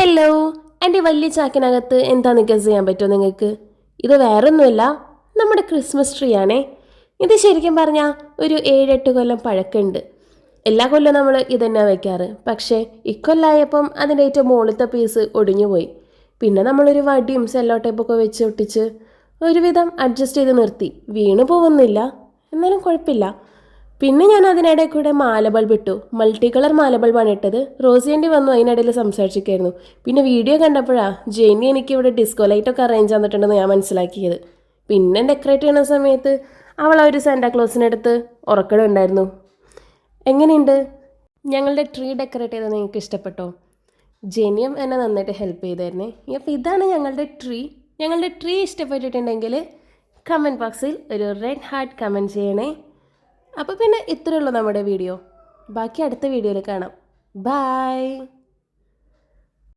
Hello, എൻ്റെ വലിയ ചാക്കിനകത്ത് എന്താന്ന് ഗസ് ചെയ്യാൻ പറ്റുമോ നിങ്ങൾക്ക്? ഇത് വേറൊന്നുമല്ല, നമ്മുടെ ക്രിസ്മസ് ട്രീ ആണേ. ഇത് ശരിക്കും പറഞ്ഞാൽ ഒരു 7-8 കൊല്ലം പഴക്കമുണ്ട്. എല്ലാ കൊല്ലം നമ്മൾ ഇതന്നെ വയ്ക്കാറ്. പക്ഷേ ഇക്കൊല്ലായപ്പം അതിൻ്റെ ഏറ്റവും മുകളിലത്തെ പീസ് ഒടിഞ്ഞുപോയി. പിന്നെ നമ്മളൊരു വടിയും സെല്ലോ ടേപ്പൊക്കെ വെച്ച് ഒട്ടിച്ച് ഒരുവിധം അഡ്ജസ്റ്റ് ചെയ്ത് നിർത്തി. വീണ് പോകുന്നില്ല, എന്നാലും കുഴപ്പമില്ല. പിന്നെ ഞാൻ അതിനിടെ കൂടെ മാല ബൾബ് ഇട്ടു. മൾട്ടി കളർ മാല ബൾബാണ് ഇട്ടത്. റോസിയൻ്റെ വന്നു അതിനിടയിൽ സംസാരിച്ചിരിക്കായിരുന്നു. പിന്നെ വീഡിയോ കണ്ടപ്പോഴാണ് ജെനി എനിക്ക് ഇവിടെ ഡിസ്കോ ലൈറ്റൊക്കെ അറേഞ്ച് തന്നിട്ടുണ്ടെന്ന് ഞാൻ മനസ്സിലാക്കിയത്. പിന്നെ ഡെക്കറേറ്റ് ചെയ്യുന്ന സമയത്ത് അവൾ ആ ഒരു സാന്റാക്ലോസിനടുത്ത് ഉറക്കണുണ്ടായിരുന്നു. എങ്ങനെയുണ്ട്? ഞങ്ങളുടെ ട്രീ ഡെക്കറേറ്റ് ചെയ്തത് നിങ്ങൾക്ക് ഇഷ്ടപ്പെട്ടോ? ജെനിയും എന്നെ നന്നായിട്ട് ഹെൽപ്പ് ചെയ്തായിരുന്നേ. അപ്പോൾ ഇതാണ് ഞങ്ങളുടെ ട്രീ ഇഷ്ടപ്പെട്ടിട്ടുണ്ടെങ്കിൽ കമൻറ്റ് ബോക്സിൽ ഒരു റെഡ് ഹാർട്ട് കമൻറ്റ് ചെയ്യണേ. അപ്പോൾ പിന്നെ ഇത്രയേ ഉള്ളൂ നമ്മുടെ വീഡിയോ. ബാക്കി അടുത്ത വീഡിയോയിൽ കാണാം. ബൈ.